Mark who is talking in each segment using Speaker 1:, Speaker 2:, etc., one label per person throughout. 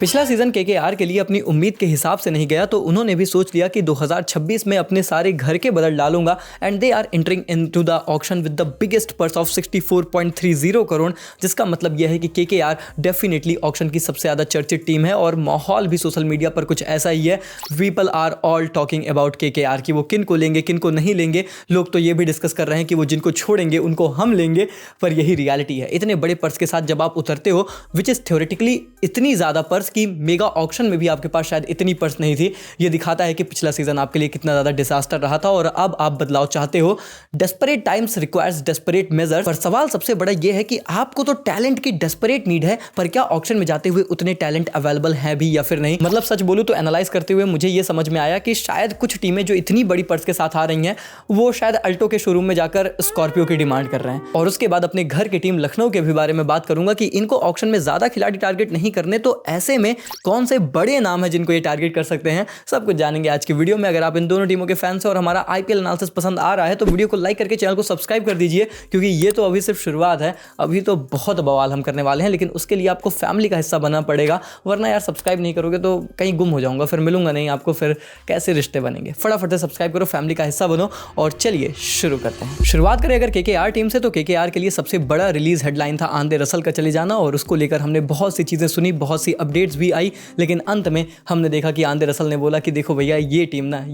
Speaker 1: पिछला season KKR के लिए अपनी उम्मीद के हिसाब से नहीं गया तो उन्होंने भी सोच लिया कि 2026 में अपने सारे घर के बदल डालूंगा and they are entering into the auction with the biggest purse of 64.30 crore, जिसका मतलब यह है कि केकेआर डेफिनेटली ऑक्शन की सबसे ज़्यादा चर्चित टीम है और माहौल भी सोशल मीडिया पर कुछ ऐसा ही है। People are all talking about KKR कि वो किन को लेंगे किन को नहीं लेंगे। लोग तो ये भी डिस्कस कर रहे हैं कि वो जिनको छोड़ेंगे उनको हम लेंगे, पर यही रियलिटी है। इतने बड़े पर्स के साथ जब आप उतरते हो विच इज़ थ्योरेटिकली इतनी ज़्यादा पर्स की मेगा ऑक्शन में भी आपके पास शायद इतनी पर्स नहीं थी। ये दिखाता है कि पिछला सीजन आपके लिए कितना ज़्यादा डिजास्टर रहा था और अब आप बदलाव चाहते हो। Desperate times requires desperate measures. पर सवाल सबसे बड़ा ये है कि आपको तो टैलेंट की डेस्परेट नीड है, पर क्या ऑक्शन में जाते हुए उतने टैलेंट अवेलेबल है भी या फिर नहीं। मतलब सच बोलूं तो एनालाइज करते हुए मुझे ये समझ में आया कि शायद कुछ टीमें जो इतनी बड़ी पर्स के साथ आ रही हैं वो शायद अल्टो के शोरूम में जाकर स्कॉर्पियो की डिमांड कर रहे हैं। और उसके बाद अपने घर की टीम लखनऊ के भी बारे में बात करूंगा कि इनको ऑक्शन में ज्यादा खिलाड़ी टारगेट नहीं करने, तो ऐसे में कौन से बड़े नाम है जिनको ये टारगेट कर सकते हैं, सब कुछ जानेंगे आज की वीडियो में। अगर आप इन दोनों टीमों के फैंस हैं और हमारा आईपीएल एनालिसिस पसंद आ रहा है तो वीडियो को लाइक करके चैनल को सब्सक्राइब कर दीजिए, क्योंकि ये तो अभी सिर्फ शुरुआत है, अभी तो बहुत बवाल हम करने वाले हैं। लेकिन उसके लिए आपको फैमिली का हिस्सा बनना पड़ेगा, वरना यार सब्सक्राइब नहीं करोगे तो कहीं गुम हो जाऊंगा, फिर मिलूंगा नहीं आपको, फिर कैसे रिश्ते बनेंगे। फटाफट से सब्सक्राइब करो, फैमिली का हिस्सा बनो और चलिए शुरू करते हैं। शुरुआत करें अगर केकेआर टीम से, तो केकेआर के लिए सबसे बड़ा रिलीज हेडलाइन था आंद्रे रसल का चले जाना, और उसको लेकर हमने बहुत सी चीजें सुनी, बहुत सी अपडेट्स भी आई, लेकिन अंत में हमने देखा कि आंद्रे रसल ने बोला कि देखो भैया ये टीम ना,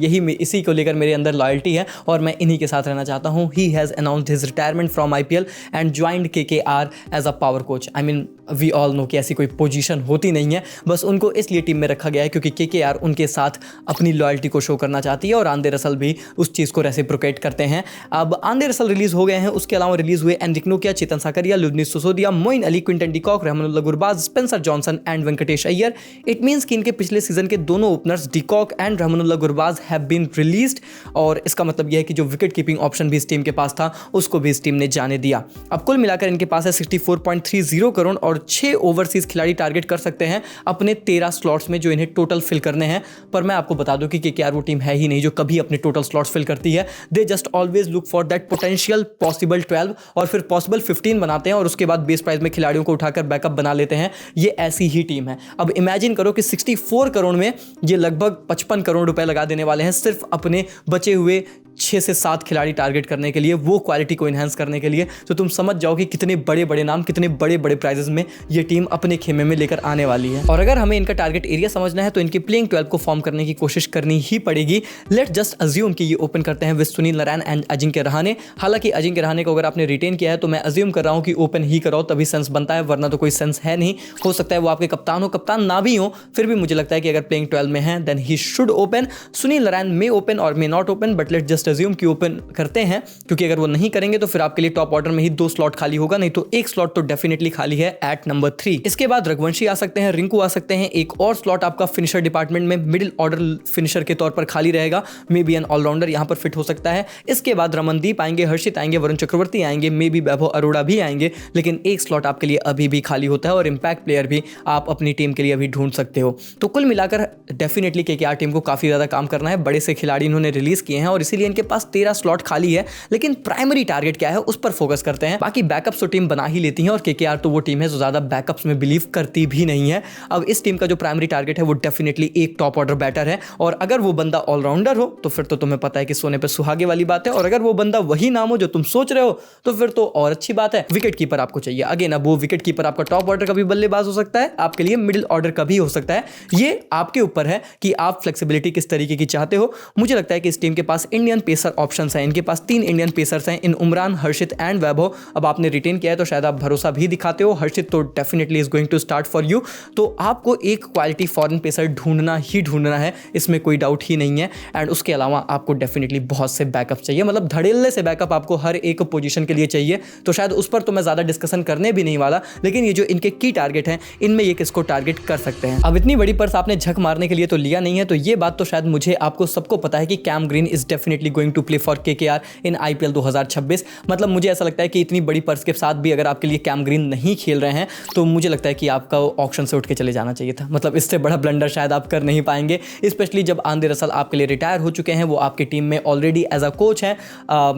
Speaker 1: इसी को लेकर मेरे अंदर लॉयल्टी है और मैं इन्हीं के साथ रहना चाहता हूं। He has announced his retirement from IPL and joined KKR as a power coach. I mean we all know कि ऐसी कोई पोजीशन होती नहीं है, बस उनको इसलिए टीम में रखा गया है क्योंकि केकेआर उनके साथ अपनी लॉयल्टी को शो करना चाहती है और आंद्रे रसल भी उस चीज़ को रेसिप्रोकेट करते हैं। अब आंद्रे रसल रिलीज हो गए हैं, उसके अलावा रिलीज हुए एनरिक नोकिया, Chetan Sakariya, Luvnith Sisodia, Moeen Ali, Quinton de Kock, Rahmanullah Gurbaz, Spencer Johnson and Venkatesh Iyer. It means कि इनके पिछले सीजन के दोनों openers de Kock and Rahmanullah Gurbaz have been released, और इसका मतलब यह है कि जो विकेट कीपिंग ऑप्शन भी इस टीम के पास था उसको भी इस टीम ने जाने दिया। अब कुल मिलाकर इनके पास है 64.30 करोड़ और 6 ओवरसीज खिलाड़ी टारगेट कर सकते हैं अपने 13 स्लॉट्स में जो इन्हें टोटल फिल करने हैं। पर मैं आपको बता दूं कि केकेआर वो टीम है ही नहीं जो कभी अपने टोटल स्लॉट्स फिल करती है। They just always look for that potential possible 12 और फिर पॉसिबल 15 बनाते हैं और उसके बाद बेस प्राइस में खिलाड़ियों को उठाकर बैकअप बना लेते हैं। ये ऐसी ही टीम है। अब इमेजिन करो कि 64 करोड़ में ये लगभग 55 करोड़ रुपए लगा देने वाले हैं सिर्फ अपने बचे हुए 6 से 7 खिलाड़ी टारगेट करने के लिए, वो क्वालिटी को इन्हांस करने के लिए। तो तुम समझ जाओ कि कितने बड़े बड़े नाम, कितने बड़े बड़े प्राइजेस में ये टीम अपने खेमे में लेकर आने वाली है। और अगर हमें इनका टारगेट एरिया समझना है तो इनकी प्लेइंग 12 को फॉर्म करने की कोशिश करनी ही पड़ेगी। लेट जस्ट अज्यूम कि ये ओपन करते हैं विद सुनील नारायण एंड अजिंक्य रहाणे। हालांकि अजिंक्य रहाणे को अगर आपने रिटेन किया है तो मैं अज्यूम कर रहा हूं कि ओपन ही कराओ, तभी सेंस बनता है, वरना तो कोई सेंस है नहीं। हो सकता है वो आपके कप्तान हो, कप्तान ना भी हो, फिर भी मुझे लगता है कि अगर प्लेइंग 12 में है then he should open. Sunil Narine may open और may not open, but let just assume कि ओपन करते हैं, क्योंकि अगर वो नहीं करेंगे तो फिर आपके लिए टॉप ऑर्डर में ही 2 स्लॉट खाली होगा, नहीं तो 1 स्लॉट तो डेफिनेटली खाली है एट नंबर 3। इसके बाद रघुवंशी आ सकते हैं, रिंकू आ सकते हैं, एक और स्लॉट आपका फिनिशर डिपार्टमेंट में मिडिल ऑर्डर फिनिशर के तौर पर खाली रहेगा। मे बी एन ऑलराउंडर यहां पर फिट हो सकता है। इसके बाद रमनदीप आएंगे, हर्षित आएंगे, वरुण चक्रवर्ती आएंगे, मे बी वैभव अरोड़ा भी आएंगे, लेकिन एक स्लॉट आपके लिए अभी भी खाली होता है और इंपैक्ट प्लेयर भी आप अपनी टीम के लिए अभी ढूंढ सकते हो। तो कुल मिलाकर डेफिनेटली केकेआर टीम को काफी ज्यादा काम करना है। बड़े से खिलाड़ी इन्होंने रिलीज किए हैं और इसीलिए इनके पास 13 स्लॉट खाली है, लेकिन प्राइमरी टारगेट क्या है उस पर फोकस करते हैं। बाकी बैकअप्स तो टीम बना ही लेती है और केकेआर तो वो टीम है जो ज्यादा बैकअप्स में बिलीव करती भी नहीं है। अब इस टीम का जो प्राइमरी टारगेट है वो डेफिनेटली एक टॉप ऑर्डर बैटर है, और अगर वो बंदा ऑलराउंडर हो तो फिर तो तुम्हें पता है कि सोने पे सुहागे वाली बात है, और अगर वो बंदा वही नाम हो जो तुम सोच रहे हो तो फिर तो और अच्छी बात है। विकेट कीपर आपको चाहिए। अगेन अब वो विकेट कीपर आपका टॉप ऑर्डर का भी बल्लेबाज हो सकता है, आपके लिए मिडिल ऑर्डर का भी हो सकता है। ये आपके ऊपर है कि आप फ्लेक्सिबिलिटी किस तरीके की चाहते हो। मुझे लगता है कि इस टीम के पास इंडियन पेसर ऑप्शंस हैं। इनके पास 3 इंडियन पेसर्स हैं इन उमरान, हर्षित एंड वैभव। अब आपने रिटेन किया है तो शायद आप भरोसा भी दिखाते हो। हर्षित तो definitely is going to start for you. तो आपको एक क्वालिटी फॉरेन पेसर ढूंढना ही ढूंढना है, इसमें कोई डाउट ही नहीं है। एंड उसके अलावा आपको डेफिनेटली बहुत से बैकअप चाहिए, मतलब धड़ेल्ले से बैकअप आपको हर एक पोजीशन के लिए चाहिए। तो शायद उस पर तो मैं ज्यादा डिस्कशन करने भी नहीं वाला, लेकिन ये जो इनके की टारगेट हैं इनमें ये किसको टारगेट कर सकते हैं। अब इतनी बड़ी पर्स आपने झक मारने के लिए तो लिया नहीं है, तो ये बात तो शायद मुझे आपको सबको पता है कि Cam Green is definitely going to play for KKR in IPL 2026। मतलब मुझे ऐसा लगता है कि इतनी बड़ी पर्स के साथ भी अगर आपके लिए कैम ग्रीन नहीं खेल रहे हैं तो मुझे लगता है कि आपका ऑक्शन से उठ के चले जाना चाहिए था। मतलब इससे बड़ा ब्लंडर शायद आप कर नहीं पाएंगे, स्पेशली जब आंद्रे रसल आपके लिए रिटायर हो चुके हैं, वो आपकी टीम में ऑलरेडी एज अ कोच हैं,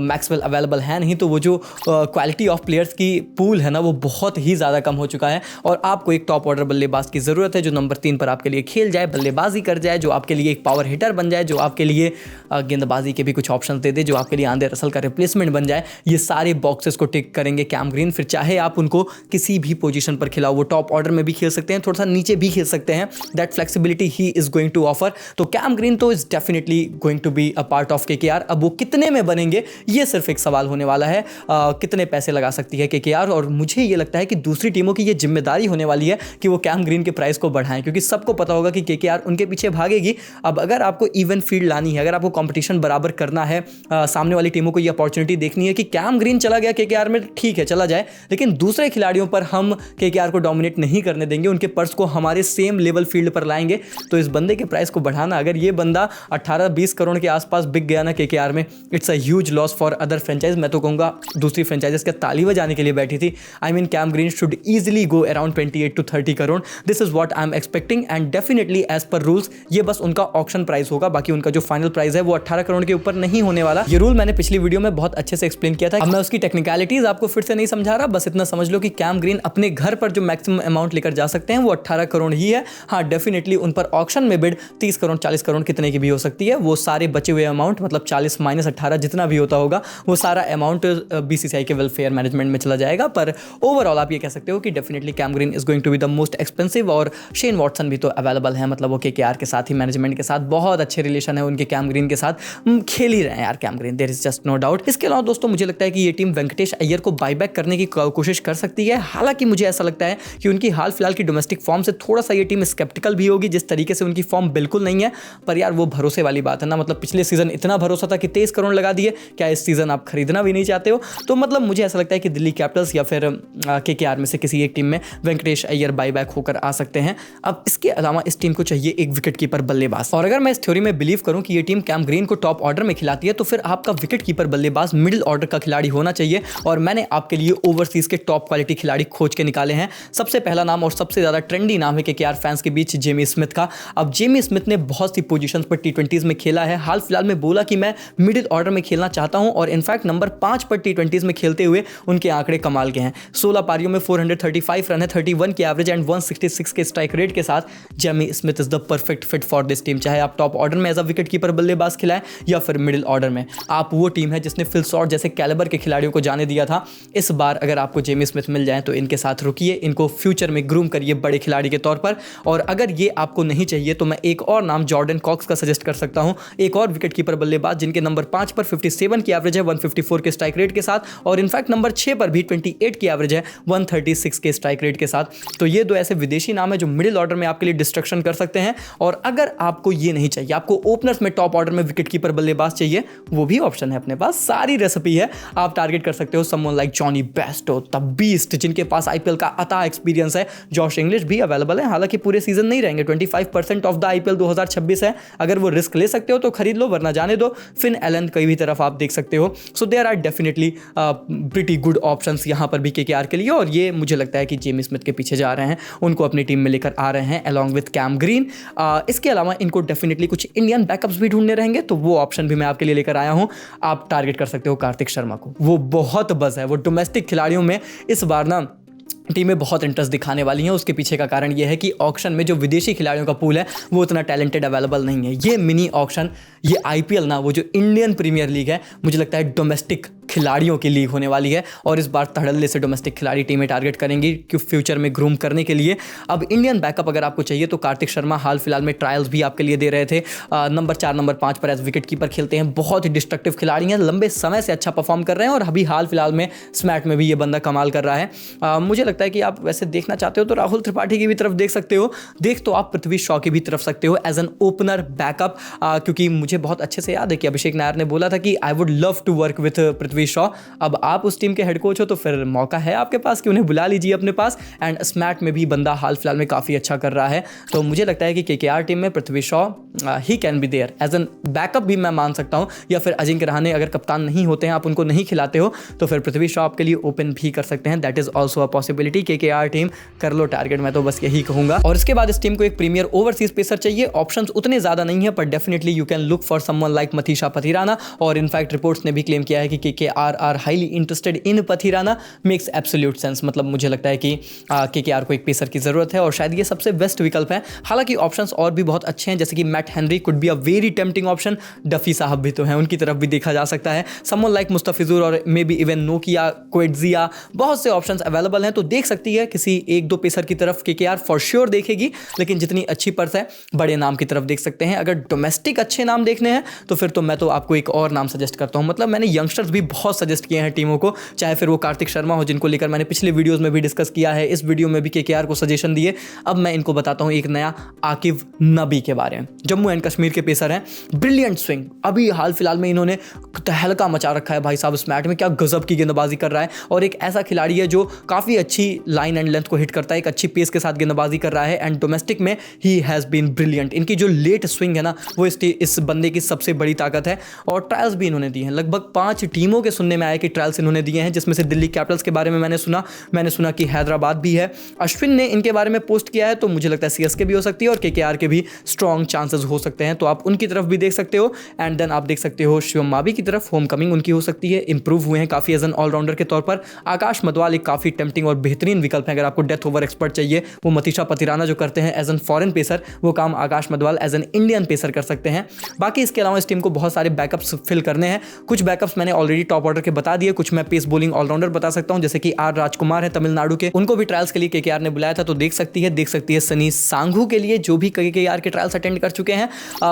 Speaker 1: मैक्सवेल अवेलेबल है नहीं, तो वो जो क्वालिटी ऑफ प्लेयर्स की पूल है ना वो बहुत ही ज़्यादा कम हो चुका है और आपको एक टॉप ऑर्डर बल्लेबाज की ज़रूरत है जो नंबर 3 पर आपके लिए खेल जाए, बल्लेबाजी कर जाए, जो आपके लिए एक पावर हिटर बन जाए, जो आपके लिए गेंदबाजी के भी कुछ ऑप्शन दे दे, जो आपके लिए आंद्रे रसल का रिप्लेसमेंट बन जाए। ये सारे बॉक्सेस को टिक करेंगे कैम ग्रीन। फिर चाहे आप उनको किसी भी पोजीशन पर खिलाओ, वो टॉप ऑर्डर में भी खेल सकते हैं, थोड़ा सा नीचे भी खेल सकते हैं, that flexibility he is going to offer. तो कैम ग्रीन तो is definitely going to be a part of KKR. अब वो कितने में बनेंगे ये सिर्फ एक सवाल होने वाला है, कितने पैसे लगा सकती है केकेआर, और मुझे ये लगता है कि दूसरी टीमों की ये जिम्मेदारी होने वाली है कि वो कैम ग्रीन के प्राइस को बढ़ाएं, क्योंकि सबको पता होगा कि केकेआर उनके पीछे भागेगी। अब अगर आपको इवन फील्ड लानी है, अगर आपको कंपटीशन बराबर करना है, सामने वाली टीमों को ये अपॉर्चुनिटी देखनी है कि कैम ग्रीन चला गया केकेआर में, ठीक है चला जाए, लेकिन दूसरे खिलाड़ियों पर हम केकेआर को डोमिनेट नहीं करने देंगे, उनके पर्स को हमारे सेम लेवल फील्ड पर लाएंगे। तो इस बंदे के प्राइस को बढ़ाना, अगर ये बंदा 18-20 करोड़ के आसपास बिक गया ना केकेआर में, it's a huge loss for other franchise. मैं तो कहूँगा दूसरी फ्रेंचाइजेस के ताली बजाने के लिए बैठी थी। I mean Cam Green should easily go around 28 to 30 करोड़। This is what I am expecting and definitely as per rules ये बस उनका ऑक्शन प्राइस होगा, बाकी उनका जो फाइनल प्राइस है वो 18 करोड़ के ऊपर नहीं होने वाला। ये रूल मैंने पिछली वीडियो में बहुत अच्छे से एक्सप्लेन किया था। अब मैं उसकी टेक्निकलिटीज आपको फिर से नहीं समझा रहा, बस इतना समझ लो कि कैम ग्रीन अपने घर पर जो मैक्सिमम अमाउंट लेकर जा सकते हैं वो 18 करोड़ ही है। हाँ, डेफिनेटली उन पर ऑक्शन में बिड 30 करोड़ 40 करोड़ कितने की भी हो सकती है। वो सारे बचे हुए अमाउंट, मतलब 40 - 18 जितना भी होता होगा, वो सारा अमाउंट बीसीसीआई के वेलफेयर मैनेजमेंट में चला जाएगा। पर ओवरऑल आप ये कह सकते हो कि definitely Cam Green is going to be the most expensive. और शेन वॉटसन भी तो अवेलेबल है, मतलब वो केकेआर के साथ ही मैनेजमेंट के साथ बहुत अच्छे रिलेशन है उनके कैम ग्रीन के साथ, खेल ही रहे हैं यार Cam Green, there is just no doubt. इसके अलावा दोस्तों मुझे लगता है कि ये टीम वेंकटेश अय्यर को बायबैक करने की कोशिश कर सकती है। हालांकि मुझे ऐसा लगता है कि उनकी हाल फिलहाल की डोमेस्टिक फॉर्म से थोड़ा सा ये टीम स्केप्टिकल भी होगी, जिस तरीके से उनकी फॉर्म बिल्कुल नहीं है। पर यार वो भरोसे वाली बात है ना, मतलब पिछले सीजन इतना भरोसा था कि 23 करोड़ लगा दिए, क्या इस सीजन आप खरीदना भी नहीं चाहते हो? तो मतलब मुझे ऐसा लगता है कि दिल्ली कैपिटल्स या फिर केकेआर में से किसी एक टीम में वेंकटेश अय्यर बायबैक होकर आ सकते हैं। अब इसके अलावा इस टीम को चाहिए एक विकेट कीपर बल्लेबाज, और अगर मैं इस थ्योरी में बिलीव करूं कि ये टीम कैम ग्रीन को टॉप ऑर्डर में खिलाती है तो फिर आपका विकेट कीपर बल्लेबाज मिडिल ऑर्डर का खिलाड़ी होना चाहिए। और मैंने आपके लिए ओवरसीज के टॉप क्वालिटी खिलाड़ी खोज के निकाले हैं। सबसे पहला नाम और सबसे ज्यादा ट्रेंडी नाम है केकेआर फैंस के बीच जेमी स्मिथ का। अब जेमी स्मिथ ने बहुत सी पोजीशंस पर टी20s में खेला है, हाल फिलहाल में बोला कि मैं मिडिल ऑर्डर में खेलना चाहता हूं, और इनफैक्ट नंबर 5 पर टी20s में खेलते हुए उनके आंकड़े कमाल के हैं। 16 पारियों में 435 रन है, 31 की एवरेज एंड 166 के स्ट्राइक रेट के साथ Jamie Smith is the perfect fit for this team. चाहे आप टॉप ऑर्डर में एज अ विकेट कीपर बल्लेबाज खिलाएं या फिर मिडिल ऑर्डर में, आप वो टीम है जिसने फिल शॉट जैसे कैलिबर के खिलाड़ियों को जाने दिया था। इस बार अगर आपको जेमी स्मिथ मिल जाए तो इनके साथ रुकिए, इनको फ्यूचर में ग्रूम करिए बड़े खिलाड़ी के तौर पर। और अगर ये आपको नहीं चाहिए तो मैं एक और नाम जॉर्डन कॉक्स का सजेस्ट कर सकता हूं, एक और विकेट कीपर बल्लेबाज जिनके नंबर 5 पर 57 की एवरेज है 154 के स्ट्राइक रेट के साथ, और इनफैक्ट नंबर 6 पर भी 28 की एवरेज है 136 के स्ट्राइक रेट के साथ। तो ये दो ऐसे विदेशी नाम है जो मिडिल ऑर्डर में आपके लिए डिस्ट्रक्शन कर सकते हैं। और अगर आपको ये नहीं चाहिए, आपको ओपनर्स में टॉप ऑर्डर में विकेट कीपर बल्लेबाज चाहिए, वो भी ऑप्शन है अपने पास, सारी रेसिपी है। आप टारगेट कर सकते हो someone like Jonny Bairstow, the beast, जिनके पास आईपीएल का अता एक्सपीरियंस है। जॉश इंग्लिश भी अवेलेबल है, हालांकि पूरे सीजन नहीं रहेंगे, 25% ऑफ द आईपीएल 2026 है। अगर वो रिस्क ले सकते हो तो खरीद लो, वरना जाने दो। फिन एलन कई भी तरफ आप देख सकते हो। So there are definitely pretty good options यहाँ पर भी केकेआर के लिए, और ये मुझे लगता है कि जेमी स्मिथ के पीछे जा रहे हैं, उनको अपनी टीम में लेकर आ रहे हैं अलॉन्ग विद कैम ग्रीन। इसके अलावा इनको डेफिनेटली कुछ इंडियन बैकअप्स भी ढूंढने रहेंगे, तो वो ऑप्शन भी मैं आपके लिए लेकर आया हूं। आप टारगेट कर सकते हो कार्तिक शर्मा को, वो बहुत बज़ है, वो डोमेस्टिक खिलाड़ियों में इस बार ना टीमें बहुत इंटरेस्ट दिखाने वाली हैं। उसके पीछे का कारण यह है कि ऑक्शन में जो विदेशी खिलाड़ियों का पूल है वो उतना टैलेंटेड अवेलेबल नहीं है। ये मिनी ऑक्शन, ये आईपीएल ना, वो जो इंडियन प्रीमियर लीग है, मुझे लगता है डोमेस्टिक खिलाड़ियों की लीग होने वाली है, और इस बार धड़ल्ले से डोमेस्टिक खिलाड़ी टीमें टारगेट करेंगी कि फ्यूचर में ग्रूम करने के लिए। अब इंडियन बैकअप अगर आपको चाहिए तो कार्तिक शर्मा हाल फिलहाल में ट्रायल्स भी आपके लिए दे रहे थे। नंबर 4 नंबर 5 पर एज विकेट कीपर खेलते हैं, बहुत ही डिस्ट्रक्टिव खिलाड़ी हैं, लंबे समय से अच्छा परफॉर्म कर रहे हैं, और अभी हाल फिलहाल में स्मैट में भी ये बंदा कमाल कर रहा है। मुझे लगता है कि आप वैसे देखना चाहते हो तो राहुल त्रिपाठी की भी तरफ देख सकते हो, देख तो आप पृथ्वी शॉ की भी तरफ सकते हो एज एन ओपनर बैकअप, क्योंकि मुझे बहुत अच्छे से याद है कि अभिषेक नायर ने बोला था कि I would love to work with Prithvi Prithvi Shaw. अब आप उस टीम के हेड कोच हो तो फिर मौका है आपके पास कि उन्हें बुला लीजिए अपने पास। एंड स्मैट में भी बंदा हाल फिलहाल में काफ़ी अच्छा कर रहा है, तो मुझे लगता है कि केकेआर टीम में Prithvi Shaw he can be there as an backup भी मैं मान सकता हूँ, या फिर अजिंक्य रहाणे अगर कप्तान नहीं होते हैं, आप उनको नहीं खिलाते हो, तो फिर पृथ्वी शॉ आपके लिए ओपन भी कर सकते हैं। That is also a possibility. KKR team कर लो टारगेट, मैं तो बस यही कहूंगा। और इसके बाद इस टीम को एक प्रीमियर ओवरसीज पेसर चाहिए। ऑप्शंस उतने ज्यादा नहीं है, पर definitely you can look for someone like Matheesha Pathirana. और इनफैक्ट रिपोर्ट्स ने भी क्लेम किया है कि KKR are highly interested in Pathirana. Makes absolute sense, मतलब मुझे लगता है कि केकेआर को एक पेसर की जरूरत है और शायद ये सबसे बेस्ट विकल्प है। हालांकि ऑप्शंस और भी बहुत अच्छे हैं, जैसे कि Matt Henry could be a very tempting option. Duffy साहब भी तो हैं, उनकी तरफ भी देखा जा सकता है। समवन लाइक मुस्तफिजुर और मे बी इवन नोकिया, क्वेट्जिया, बहुत से ऑप्शंस अवेलेबल हैं, तो देख सकती है किसी एक दो पेसर की तरफ केकेआर फॉर श्योर देखेगी। लेकिन जितनी अच्छी पर्स है, बड़े नाम की तरफ देख सकते हैं। अगर डोमेस्टिक अच्छे नाम देखने हैं तो फिर तो मैं तो आपको एक और नाम सजेस्ट करता हूं। मतलब मैंने यंगस्टर्स भी बहुत सजेस्ट किए हैं टीमों को, चाहे फिर वो कार्तिक शर्मा हो, जिनको लेकर मैंने पिछले वीडियोस में भी डिस्कस किया है, इस वीडियो में भी केकेआर को सजेशन दिए। अब मैं इनको बताता हूं एक नया आकिब नबी के बारे में। जम्मू एंड कश्मीर के पेसर हैं, ब्रिलियंट स्विंग। अभी हाल फिलहाल में इन्होंने तहलका मचा रखा है भाई साहब इस मैच में, क्या गजब की गेंदबाजी कर रहा है। और एक ऐसा खिलाड़ी है जो काफ़ी अच्छी लाइन एंड लेंथ को हिट करता है, एक अच्छी पेस के साथ गेंदबाजी कर रहा है। एंड डोमेस्टिक में ही हैज़ बीन ब्रिलियंट। इनकी जो लेट स्विंग है ना, वो इस बंदे की सबसे बड़ी ताकत है। और ट्रायल्स भी इन्होंने दिए हैं, लगभग 5 टीमों के सुनने में आया कि ट्रायल्स इन्होंने दिए हैं, जिसमें से दिल्ली कैपिटल्स के बारे में मैंने सुना कि हैदराबाद भी है। अश्विन ने इनके बारे में पोस्ट किया है, तो मुझे लगता है सीएसके भी हो सकती है और केकेआर के भी स्ट्रॉन्ग चांसेस हो सकते हैं, तो आप उनकी तरफ भी देख सकते हो। एंड देन आप देख सकते हो शिवम मावी की तरफ, होम कमिंग उनकी हो सकती है, इंप्रूव हुए हैं काफ़ी एज एन ऑलराउंडर के तौर पर। आकाश मदवाल एक काफ़ी टेम्पटिंग और बेहतरीन विकल्प है अगर आपको डेथ ओवर एक्सपर्ट चाहिए। वो मतीशा पथिराना जो करते हैं एज एन फॉरेन पेसर, वो काम Akash Madhwal as an Indian pacer कर सकते हैं। बाकी इसके अलावा इस टीम को बहुत सारे बैकअप्स फिल करने हैं। कुछ बैकअप्स मैंने ऑलरेडी टॉप ऑर्डर के बता दिए, कुछ मैं पेस बॉलिंग ऑलराउंडर बता सकता हूं, जैसे कि आर राजकुमार है तमिलनाडु के, उनको भी ट्रायल्स के लिए केकेआर ने बुलाया था, तो देख सकती है सनी सांघू के लिए, जो भी केकेआर के ट्रायल्स अटेंड कर चुके हैं।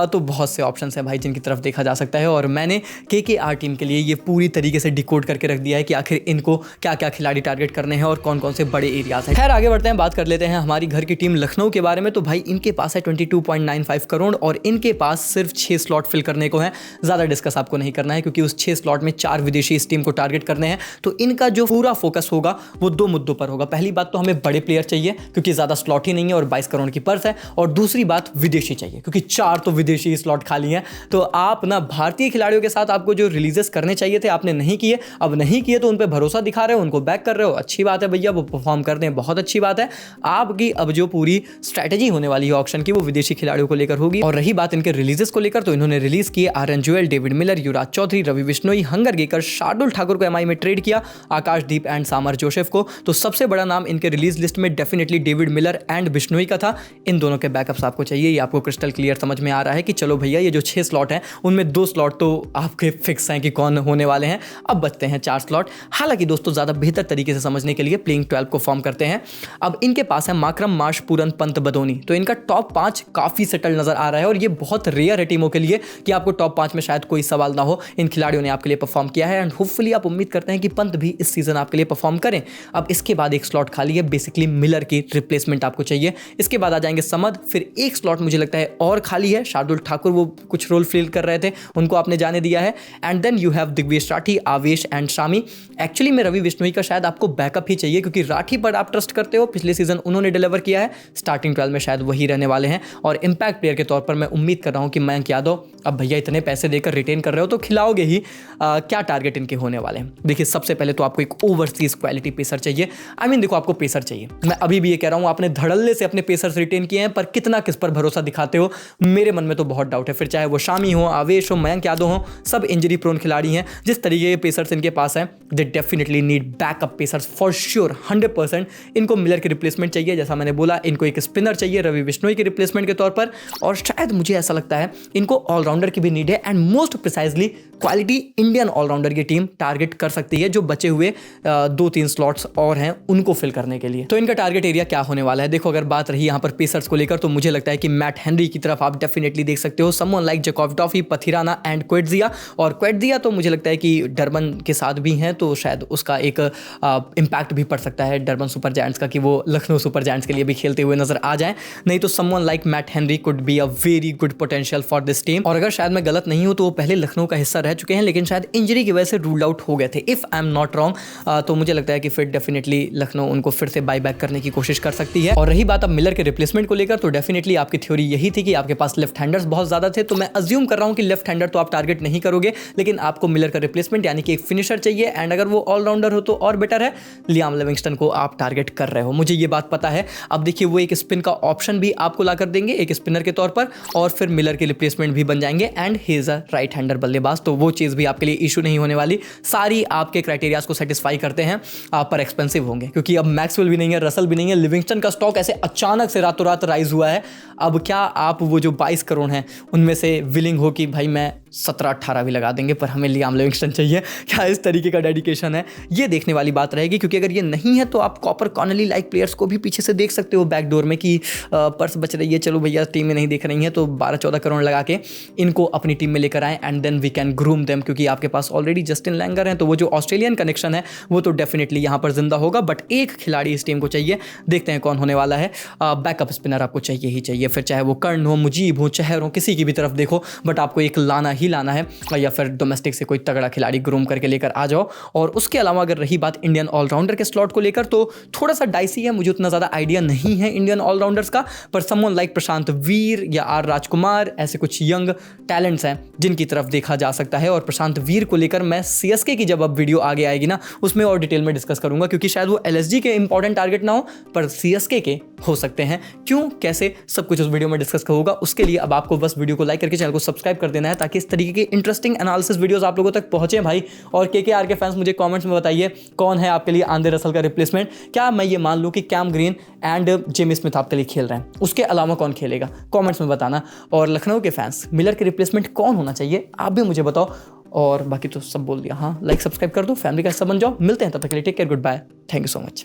Speaker 1: तो बहुत से ऑप्शंस हैं भाई जिनकी तरफ देखा जा सकता है। और मैंने केकेआर टीम के लिए ये पूरी तरीके से डिकोड करके रख दिया है कि आखिर इनको क्या क्या खिलाड़ी टारगेट करने हैं और कौन कौन से बड़े एरियाज हैं। खैर आगे बढ़ते हैं, बात कर लेते हैं हमारी घर की टीम लखनऊ के बारे में। तो भाई इनके पास है 22.95 करोड़ और इनके पास सिर्फ 6 स्लॉट फिल करने को है। ज़्यादा डिस्कस आपको नहीं करना है, क्योंकि उस 6 स्लॉट में 4 विदेशी इस टीम को टारगेट करने हैं। तो इनका जो पूरा फोकस होगा वो 2 मुद्दों पर होगा। पहली बात तो हमें बड़े प्लेयर चाहिए, क्योंकि ज़्यादा स्लॉट ही नहीं है और 22 करोड़ की पर्स है। और दूसरी बात विदेशी चाहिए, क्योंकि 4 तो विदेशी स्लॉट खाली हैं। तो आप ना भारतीय खिलाड़ियों के साथ आपको जो रिलीजेस करने चाहिए थे आपने नहीं किए, अब नहीं किए तो उन पर भरोसा दिखा रहे हो, उनको बैक कर रहे हो, अच्छी बात है भैया, वो परफॉर्म करते हैं, बहुत अच्छी बात है। आपकी अब जो पूरी स्ट्रैटेजी होने वाली है ऑक्शन की, वो विदेशी खिलाड़ियों को लेकर होगी। और रही बात इनके रिलीजेस को लेकर, तो इन्होंने रिलीज किए आर्यन जुएल, डेविड मिलर, युवराज चौधरी, रवि बिश्नोई, हंगर गेकर, शार्दुल ठाकुर को एमआई में ट्रेड किया, आकाशदीप एंड सामर जोसेफ को। तो सबसे बड़ा नाम इनके रिलीज लिस्ट में definitely David Miller and Bishnoi का था। इन दोनों के बैकअप्स आपको चाहिए, ये आपको क्रिस्टल क्लियर समझ में आ रहा है कि चलो भैया ये जो 6 स्लॉट हैं उनमें 2 स्लॉट तो आपके फिक्स हैं कि कौन होने वाले हैं। अब बचते हैं 4 स्लॉट। हालांकि दोस्तों ज़्यादा बेहतर तरीके से समझने के लिए प्लेइंग 12 को फॉर्म करते हैं। अब इनके पास है माकरम, मार्श, पूरन, पंत, बदोनी। तो इनका टॉप 5 काफ़ी सेटल नजर आ रहा है और ये बहुत रेयर है टीमों के लिए कि आपको टॉप 5 में शायद कोई सवाल ना हो। इन खिलाड़ियों ने आपके लिए परफॉर्म किया है एंड होपफुली आप उम्मीद करते हैं कि पंत भी इस सीजन आपके लिए परफॉर्म करें। अब इसके बाद एक स्लॉट खाली है, बेसिकली मिलर की रिप्लेसमेंट आपको चाहिए। इसके बाद आ जाएंगे समद, फिर एक स्लॉट मुझे लगता है और खाली है, शार्दुल ठाकुर वो कुछ रोल फिल कर रहे थे, उनको आपने जाने दिया है। And then you have Digvesh Rathi, Avesh and Shami. Actually में रवि बिश्नोई का शायद आपको बैकअप ही चाहिए, क्योंकि राठी पर आप ट्रस्ट करते हो, पिछले सीजन उन्होंने डिलीवर किया है, स्टार्टिंग 12 में शायद वही रहने वाले हैं। और इंपैक्ट प्लेयर के तौर पर मैं उम्मीद कर रहा हूं कि मयंक यादव, अब भैया इतने पैसे देकर रिटेन कर रहे हो तो खिलाओगे ही। क्या टारगेट इनके होने वाले हैं? देखिए सबसे पहले तो आपको एक ओवरसीज क्वालिटी पेसर चाहिए। देखो आपको पेसर चाहिए, मैं अभी भी ये कह रहा हूं, आपने धड़ल्ले से अपने पेसर्स रिटेन किए हैं, पर कितना किस पर भरोसा दिखाते हो मेरे मन में तो बहुत डाउट है। फिर चाहे वो शामी हो, आवेश हो, मयंक यादव हो, सब इंजरी प्रोन खिलाड़ी हैं। जिस तरीके के पेसर्स इनके पास हैं, they definitely need backup pacers for sure 100%। इनको मिलर की रिप्लेसमेंट चाहिए, जैसा मैंने बोला, इनको एक स्पिनर चाहिए रवि बिश्नोई की रिप्लेसमेंट के तौर पर, और शायद मुझे ऐसा लगता है इनको ऑलराउंडर की भी नीड है। And most precisely quality Indian allrounder की टीम टारगेट कर सकती है, जो बचे हुए 2-3 स्लॉट्स और हैं उनको फिल करने के लिए। तो इनका टारगेट एरिया क्या होने वाला है? देखो अगर बात रही यहाँ पर पेसर्स को लेकर, तो मुझे लगता है कि मैट हेनरी की तरफ आप डेफिनेटली देख सकते हो, someone like Jacob Duffy, Pathirana and Coetzee. और क्वेट्जिया तो मुझे लगता है कि डरबन के साथ भी हैं, तो शायद उसका एक इम्पैक्ट भी पड़ सकता है डरबन सुपर जायंट्स का, कि वो लखनऊ सुपर जायंट्स के लिए भी खेलते हुए नजर आ जाए। नहीं तो someone like Matt Henry could be a very good potential for this team. और अगर शायद मैं गलत नहीं हूं तो वो पहले लखनऊ का हिस्सा रह चुके हैं, लेकिन शायद इंजरी की वजह से रूल्ड आउट हो गए थे if I am not wrong. तो मुझे लगता है कि फिर डेफिनेटली लखनऊ उनको फिर से बाई बैक करने की कोशिश कर सकती है। और रही बात अब मिलर के रिप्लेसमेंट को लेकर, तो डेफिनेटली आपकी थ्योरी यही थी कि आपके पास लेफ्ट हैंडर्स बहुत ज़्यादा थे, तो मैं अज्यूम कर रहा हूँ कि लेफ्ट हैंडर तो आप टारगेट नहीं करोगे, लेकिन आपको मिलर का रिप्लेसमेंट यानी कि एक फिनिशर चाहिए, एंड अगर वो ऑलराउंडर हो तो और बेटर है। लियाम लिविंगस्टन को आप टारगेट कर रहे हो, मुझे ये बात पता है। अब देखिए वो एक स्पिन का ऑप्शन भी आपको ला कर देंगे एक स्पिनर के तौर पर, और फिर मिलर के रिप्लेसमेंट भी बन जाएंगे, and he is a right hander बल्लेबाज, तो वो चीज़ भी आपके लिए इशू नहीं होने वाली। सारी आपके क्राइटेरियाज को सेटिस्फाई करते हैं, आप पर एक्सपेंसिव होंगे क्योंकि अब मैक्सवेल भी नहीं है, रसल भी नहीं है, लिविंगस्टन का स्टॉक ऐसे अचानक से रातों रात राइज हुआ है। अब क्या आप वो जो 22 करोड़ हैं उनमें से विलिंग हो कि भाई मैं 17-18 भी लगा देंगे पर हमें लियाम लिविंगस्टन चाहिए, क्या इस तरीके का डेडिकेशन है, ये देखने वाली बात रहेगी। क्योंकि अगर ये नहीं है तो आप कॉपर कॉनली लाइक प्लेयर्स को भी पीछे से देख सकते हो बैकडोर में कि पर्स बच रही है, चलो भैया टीम में नहीं देख रही है तो 12-14 करोड़ लगा के इनको अपनी टीम में लेकर आए, and then we can groom them, क्योंकि आपके पास ऑलरेडी जस्टिन लैंगर हैं, तो वो जो ऑस्ट्रेलियन कनेक्शन है वो तो डेफिनेटली यहाँ पर जिंदा होगा। बट एक खिलाड़ी इस टीम को चाहिए, देखते हैं कौन होने वाला है। बैकअप स्पिनर आपको चाहिए ही चाहिए, फिर चाहे वो कर्ण हो, मुजीब हो, चहर हो, किसी की भी तरफ देखो, बट आपको एक लाना ही लाना है, या फिर डोमेस्टिक से कोई तगड़ा खिलाड़ी ग्रूम करके लेकर आ जाओ। और उसके अलावा अगर रही बात इंडियन ऑलराउंडर के स्लॉट को लेकर, तो थोड़ा सा डाइसी है, मुझे उतना ज़्यादा आइडिया नहीं है इंडियन ऑलराउंडर्स का, पर समवन लाइक प्रशांत वीर या आर राजकुमार, ऐसे कुछ यंग टैलेंट्स हैं जिनकी तरफ देखा जा सकता है। और प्रशांत वीर को लेकर मैं सीएसके की जब अब वीडियो आगे आएगी ना उसमें और डिटेल में डिस्कस करूंगा, क्योंकि शायद वो एलएसजी के इंपॉर्टेंट टारगेट ना हो पर सीएसके के हो सकते हैं। क्यों कैसे सब कुछ उस वीडियो में डिस्कस होगा। उसके लिए अब आपको बस वीडियो को लाइक करके चैनल को सब्सक्राइब कर देना है, ताकि इस तरीके के इंटरेस्टिंग एनालिसिस वीडियोस आप लोगों तक पहुंचे भाई। और केकेआर के फैंस मुझे कमेंट्स में बताइए कौन है आपके लिए आंद्रे रसल का रिप्लेसमेंट। क्या मैं ये मान लूं कि Cam Green and Jamie Smith आपके लिए खेल रहे हैं, उसके अलावा कौन खेलेगा, कमेंट्स में बताना। और लखनऊ के फैंस मिलर के रिप्लेसमेंट कौन होना चाहिए आप भी मुझे बताओ। और बाकी तो सब बोल दिया, हाँ लाइक सब्सक्राइब कर दो, फैमिली का हिस्सा बन जाओ। मिलते हैं तब तक के लिए, take care, goodbye, thank you so much.